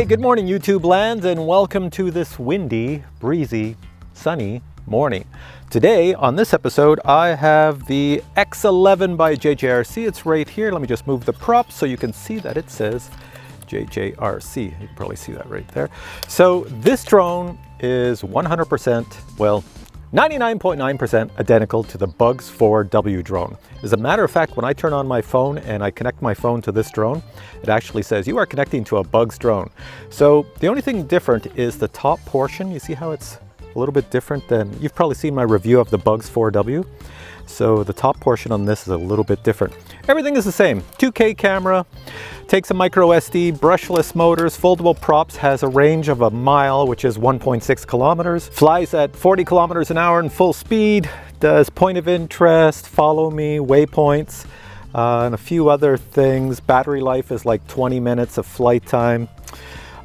good morning YouTube land, and welcome to this windy, breezy, sunny morning. Today on this episode I have the X11 by JJRC. It's right here. Let me just move the prop so you can see that it says JJRC. You can probably see that right there. So this drone is 100%, well, 99.9% identical to the BUGS 4W drone. As a matter of fact, when I turn on my phone and I connect my phone to this drone, it actually says you are connecting to a BUGS drone. So the only thing different is the top portion. You see how it's a little bit different than, you've probably seen my review of the BUGS 4W. So the top portion on this is a little bit different. Everything is the same. 2K camera, takes a micro SD, brushless motors, foldable props, has a range of a mile, which is 1.6 kilometers, flies at 40 kilometers an hour in full speed, does point of interest, follow me, waypoints, and a few other things. Battery life is like 20 minutes of flight time.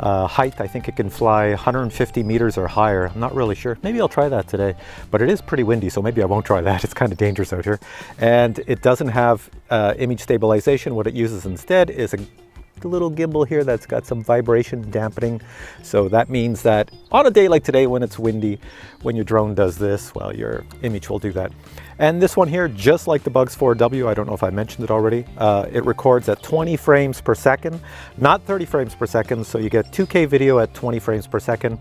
Height, I think it can fly 150 meters or higher. I'm not really sure. Maybe I'll try that today, but it is pretty windy, so maybe I won't try that. It's kind of dangerous out here. And it doesn't have image stabilization. What it uses instead is a little gimbal here that's got some vibration dampening. So that means that on a day like today when it's windy, when your drone does this, well, your image will do that. And this one here, just like the BUGS 4W, I don't know if I mentioned it already, it records at 20 frames per second, not 30 frames per second. So you get 2K video at 20 frames per second.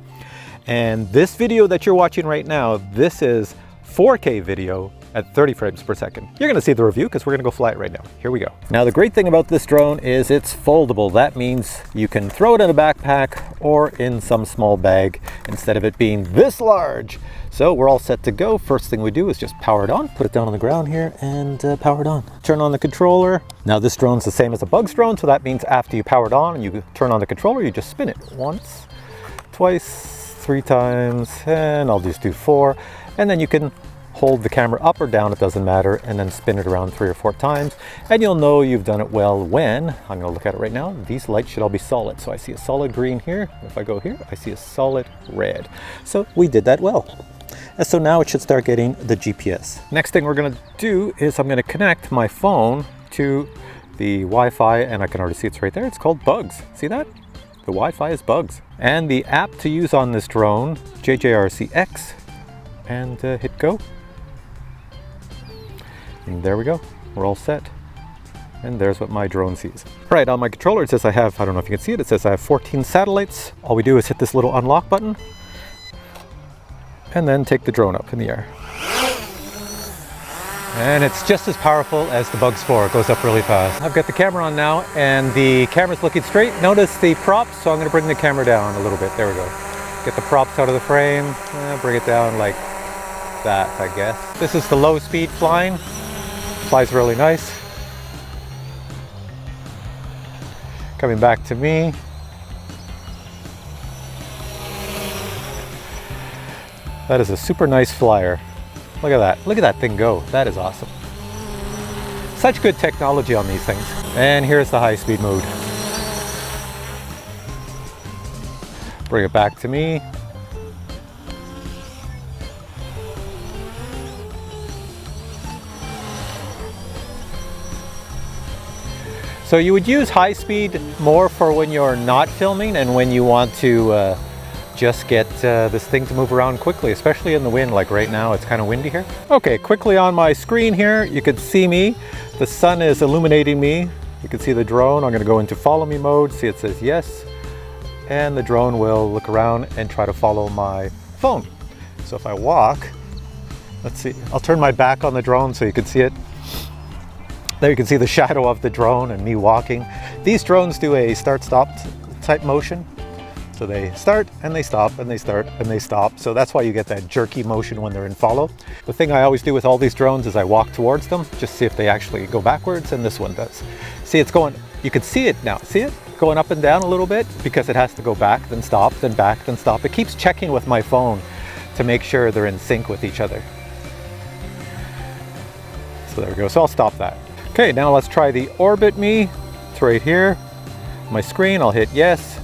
And this video that you're watching right now, this is 4K video at 30 frames per second. You're gonna see the review because we're gonna go fly it right now. Here we go. Now the great thing about this drone is it's foldable. That means you can throw it in a backpack or in some small bag instead of it being this large. So we're all set to go. First thing we do is just power it on, put it down on the ground here and power it on. Turn on the controller. Now this drone's the same as a BUGS drone, so that means after you power it on and you turn on the controller, you just spin it once, twice, 3 times, and I'll just do 4. And then you can hold the camera up or down, it doesn't matter, and then spin it around 3 or 4 times. And you'll know you've done it well when, I'm gonna look at it right now, these lights should all be solid. So I see a solid green here. If I go here, I see a solid red. So we did that well. And so now it should start getting the GPS. Next thing we're gonna do is I'm gonna connect my phone to the Wi-Fi, and I can already see it's right there. It's called BUGS. See that? The Wi-Fi is BUGS. And the app to use on this drone, JJRC X, and hit go. And there we go, we're all set. And there's what my drone sees. Right, on my controller it says I have, I don't know if you can see it, it says I have 14 satellites. All we do is hit this little unlock button and then take the drone up in the air. And it's just as powerful as the BUGS 4, it goes up really fast. I've got the camera on now and the camera's looking straight. Notice the props, so I'm gonna bring the camera down a little bit. There we go. Get the props out of the frame, bring it down like that, I guess. This is the low speed flying. Flies really nice. Coming back to me. That is a super nice flyer. Look at that. Look at that thing go. That is awesome. Such good technology on these things. And here's the high speed mode. Bring it back to me. So you would use high speed more for when you're not filming and when you want to just get this thing to move around quickly, especially in the wind, like right now, it's kind of windy here. Okay, quickly on my screen here, you can see me. The sun is illuminating me. You can see the drone. I'm gonna go into follow me mode. See, it says yes. And the drone will look around and try to follow my phone. So if I walk, let's see, I'll turn my back on the drone so you can see it. There you can see the shadow of the drone and me walking. These drones do a start-stop type motion. So they start and they stop and they start and they stop. So that's why you get that jerky motion when they're in follow. The thing I always do with all these drones is I walk towards them, just see if they actually go backwards, and this one does. See, it's going, you can see it now, see it? Going up and down a little bit because it has to go back, then stop, then back, then stop. It keeps checking with my phone to make sure they're in sync with each other. So there we go, so I'll stop that. Okay, now let's try the orbit me. It's right here. My screen, I'll hit yes,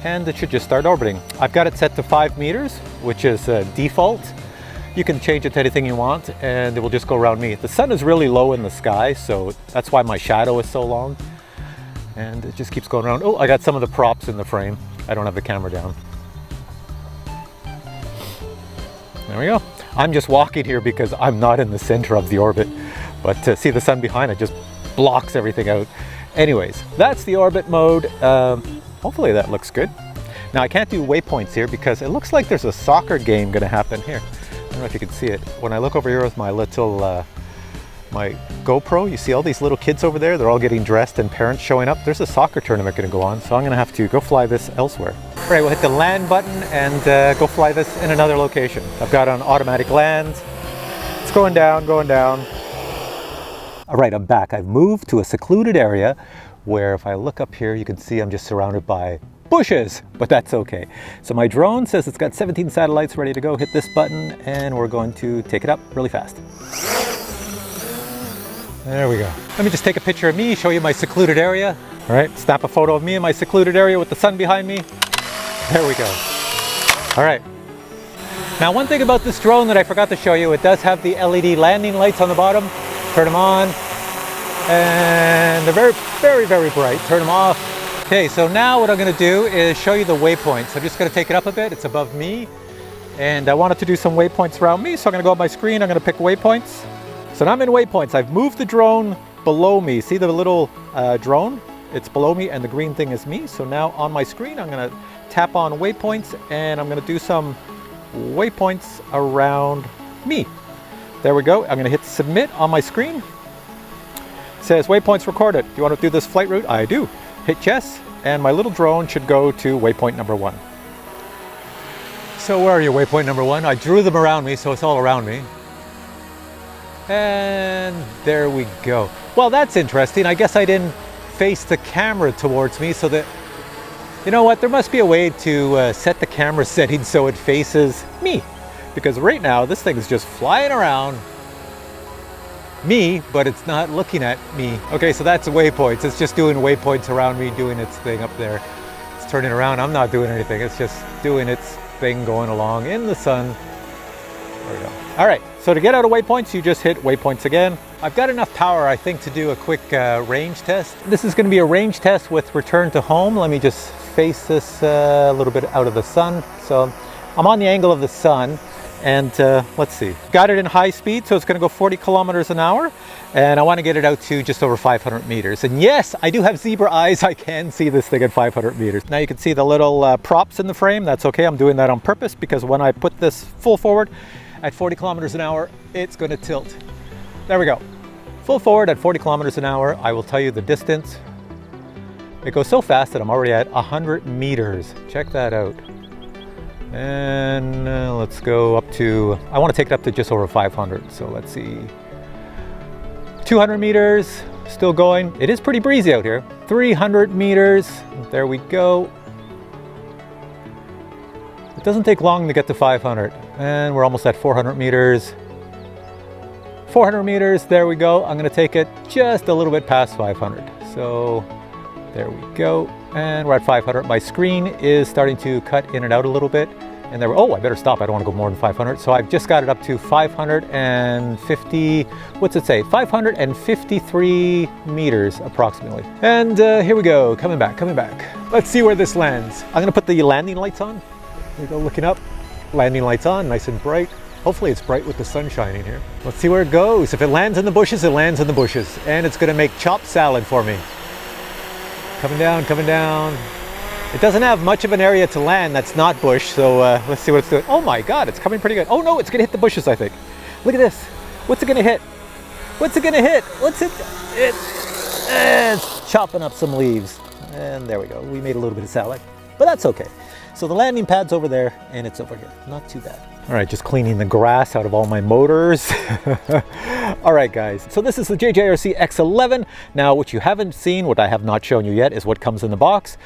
and it should just start orbiting. I've got it set to 5 meters, which is default. You can change it to anything you want, and it will just go around me. The sun is really low in the sky, so that's why my shadow is so long. And it just keeps going around. Oh, I got some of the props in the frame. I don't have the camera down. There we go. I'm just walking here because I'm not in the center of the orbit, but to see the sun behind it just blocks everything out. Anyways, that's the orbit mode. Hopefully that looks good. Now I can't do waypoints here because it looks like there's a soccer game gonna happen here. I don't know if you can see it. When I look over here with my little, my GoPro, you see all these little kids over there, they're all getting dressed and parents showing up. There's a soccer tournament gonna go on, so I'm gonna have to go fly this elsewhere. All right, we'll hit the land button and go fly this in another location. I've got an automatic land. It's going down, going down. All right, I'm back. I've moved to a secluded area where if I look up here, you can see I'm just surrounded by bushes, but that's okay. So my drone says it's got 17 satellites ready to go. Hit this button and we're going to take it up really fast. There we go. Let me just take a picture of me, show you my secluded area. All right, snap a photo of me in my secluded area with the sun behind me. There we go. All right. Now, one thing about this drone that I forgot to show you, it does have the LED landing lights on the bottom. Turn them on, and they're very, very, very bright. Turn them off. Okay, so now what I'm gonna do is show you the waypoints. I'm just gonna take it up a bit, it's above me, and I wanted to do some waypoints around me, so I'm gonna go on my screen, I'm gonna pick waypoints. So now I'm in waypoints. I've moved the drone below me. See the little drone? It's below me and the green thing is me. So now on my screen, I'm gonna tap on waypoints and I'm gonna do some waypoints around me. There we go. I'm gonna hit submit on my screen. It says waypoints recorded. Do you want to do this flight route? I do. Hit yes, and my little drone should go to waypoint number 1. So where are you, waypoint number 1? I drew them around me, so it's all around me. And there we go. Well, that's interesting. I guess I didn't face the camera towards me, so that, you know what, there must be a way to set the camera setting so it faces me. Because right now, this thing is just flying around me, but it's not looking at me. Okay, so that's waypoints. It's just doing waypoints around me, doing its thing up there. It's turning around. I'm not doing anything. It's just doing its thing going along in the sun. There we go. All right, so to get out of waypoints, you just hit waypoints again. I've got enough power, I think, to do a quick range test. This is going to be a range test with return to home. Let me just face this a little bit out of the sun. So I'm on the angle of the sun, and let's see. Got it in high speed, so it's going to go 40 kilometers an hour, and I want to get it out to just over 500 meters. And yes, I do have zebra eyes. I can see this thing at 500 meters. Now you can see the little props in the frame. That's okay. I'm doing that on purpose because when I put this full forward, at 40 kilometers an hour, it's going to tilt. There we go. Full forward at 40 kilometers an hour. I will tell you the distance. It goes so fast that I'm already at 100 meters. Check that out. And let's go up to, I want to take it up to just over 500. So let's see. 200 meters, still going. It is pretty breezy out here. 300 meters. There we go. It doesn't take long to get to 500. And we're almost at 400 meters. 400 meters, there we go. I'm gonna take it just a little bit past 500. So there we go. And we're at 500. My screen is starting to cut in and out a little bit. And there, oh, I better stop. I don't want to go more than 500. So I've just got it up to 550, what's it say? 553 meters approximately. And here we go, coming back. Let's see where this lands. I'm gonna put the landing lights on. Here we go, looking up. Landing lights on, nice and bright. Hopefully it's bright with the sun shining here. Let's see where it goes. If it lands in the bushes, it lands in the bushes. And it's gonna make chopped salad for me. Coming down, coming down. It doesn't have much of an area to land that's not bush, so let's see what it's doing. Oh my God, it's coming pretty good. Oh no, it's gonna hit the bushes, I think. Look at this. What's it gonna hit? What's it gonna hit? What's it? It's chopping up some leaves. And there we go. We made a little bit of salad, but that's okay. So the landing pad's over there and it's over here. Not too bad. All right, just cleaning the grass out of all my motors. All right, guys. So this is the JJRC X11. Now, what you haven't seen, what I have not shown you yet, is what comes in the box.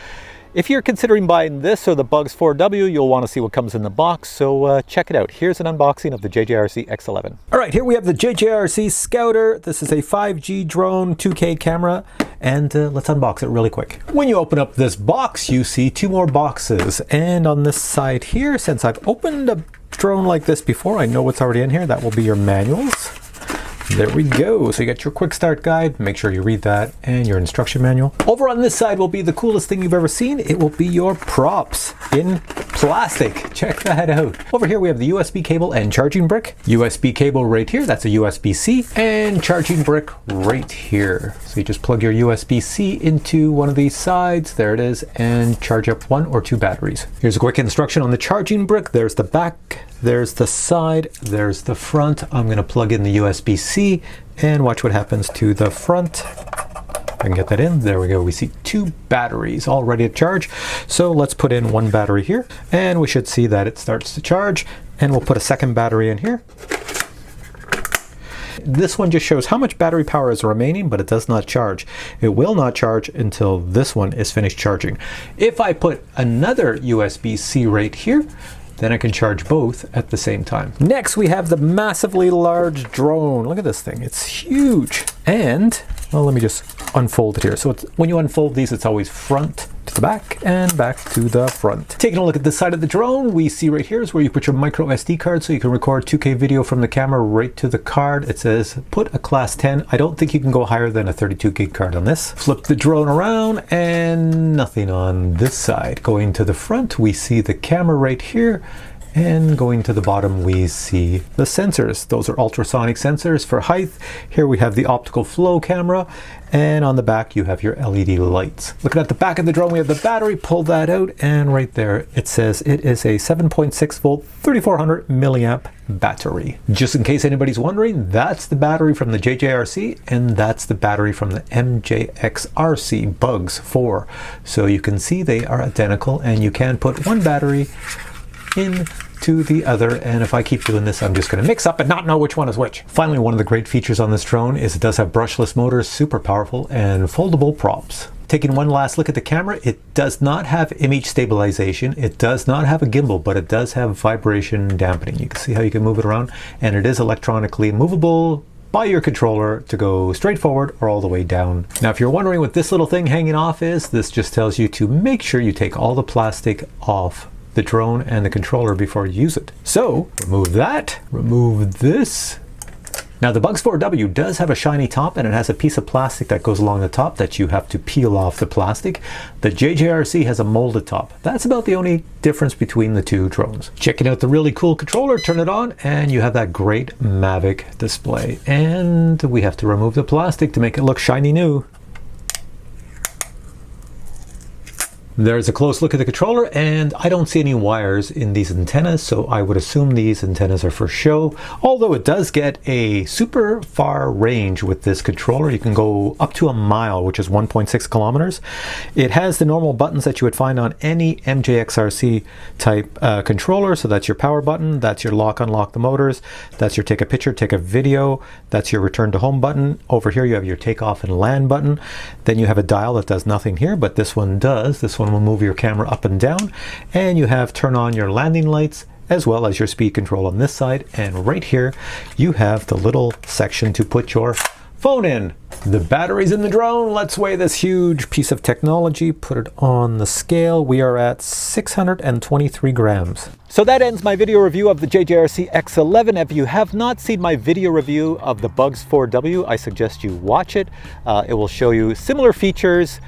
If you're considering buying this or the BUGS 4W, you'll want to see what comes in the box. So check it out. Here's an unboxing of the JJRC X11. All right, here we have the JJRC Scouter. This is a 5G drone, 2K camera. And let's unbox it really quick. When you open up this box, you see 2 more boxes. And on this side here, since I've opened a drone like this before, I know what's already in here. That will be your manuals. There we go. So you got your quick start guide. Make sure you read that and your instruction manual. Over on this side will be the coolest thing you've ever seen. It will be your props in plastic. Check that out. Over here we have the USB cable and charging brick. USB cable right here, that's a USB-C, and charging brick right here. So you just plug your USB-C into one of these sides, there it is, and charge up 1 or 2 batteries. Here's a quick instruction on the charging brick. There's the back, there's the side, there's the front. I'm going to plug in the USB-C and watch what happens to the front. I can get that in. There we go. We see 2 batteries all ready to charge. So let's put in 1 battery here and we should see that it starts to charge, and we'll put a second battery in here. This one just shows how much battery power is remaining, but it does not charge. It will not charge until this one is finished charging. If I put another USB-C right here, then I can charge both at the same time. Next, we have the massively large drone. Look at this thing. It's huge. And, well, let me just unfold it here. So when you unfold these, it's always front to the back and back to the front. Taking a look at the side of the drone, we see right here is where you put your micro SD card so you can record 2K video from the camera right to the card. It says put a class 10. I don't think you can go higher than a 32 gig card on this. Flip the drone around and nothing on this side. Going to the front, we see the camera right here. And going to the bottom, we see the sensors. Those are ultrasonic sensors for height. Here we have the optical flow camera, and on the back you have your LED lights. Looking at the back of the drone, we have the battery. Pull that out, and right there it says it is a 7.6 volt 3400 milliamp battery. Just in case anybody's wondering, that's the battery from the JJRC, and that's the battery from the MJXRC BUGS 4. So you can see they are identical, and you can put one battery into the other, and if I keep doing this, I'm just going to mix up and not know which one is which. Finally, one of the great features on this drone is it does have brushless motors, super powerful, and foldable props. Taking one last look at the camera, it does not have image stabilization, it does not have a gimbal, but it does have vibration dampening. You can see how you can move it around, and it is electronically movable by your controller to go straight forward or all the way down. Now, if you're wondering what this little thing hanging off is, this just tells you to make sure you take all the plastic off the drone and the controller before you use it. So remove that, remove this. Now the BUGS 4W does have a shiny top, and it has a piece of plastic that goes along the top that you have to peel off the plastic. The JJRC has a molded top. That's about the only difference between the two drones. Checking out the really cool controller, turn it on, and you have that great Mavic display. And we have to remove the plastic to make it look shiny new. There's a close look at the controller, and I don't see any wires in these antennas, so I would assume these antennas are for show. Although it does get a super far range with this controller. You can go up to a mile, which is 1.6 kilometers. It has the normal buttons that you would find on any MJXRC type controller. So that's your power button, that's your lock, unlock the motors, that's your take a picture, take a video, that's your return to home button. Over here you have your take off and land button. Then you have a dial that does nothing here, but this one does. This one will move your camera up and down, and you have turn on your landing lights as well as your speed control on this side. And right here you have the little section to put your phone in. The batteries in the drone, let's weigh this huge piece of technology, put it on the scale. We are at 623 grams. So that ends my video review of the JJRC X11. If you have not seen my video review of the BUGS 4W, I suggest you watch it. It will show you similar features,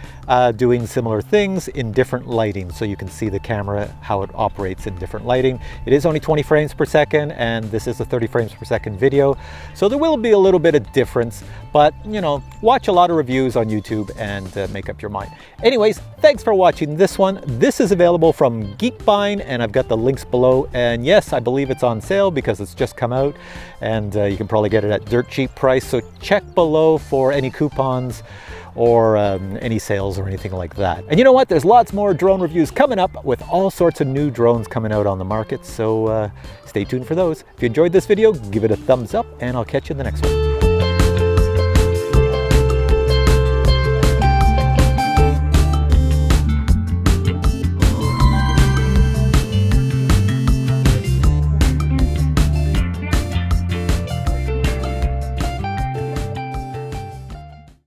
doing similar things in different lighting, so you can see the camera, how it operates in different lighting. It is only 20 frames per second, and this is a 30 frames per second video, so there will be a little bit of difference, but you know, watch a lot of reviews on YouTube and make up your mind. Anyways, thanks for watching this one. This is available from Geekbuying, and I've got the links below, and yes, I believe it's on sale because it's just come out, and you can probably get it at dirt cheap price, so check below for any coupons or any sales or anything like that. And you know what? There's lots more drone reviews coming up with all sorts of new drones coming out on the market, so stay tuned for those. If you enjoyed this video, give it a thumbs up, and I'll catch you in the next one.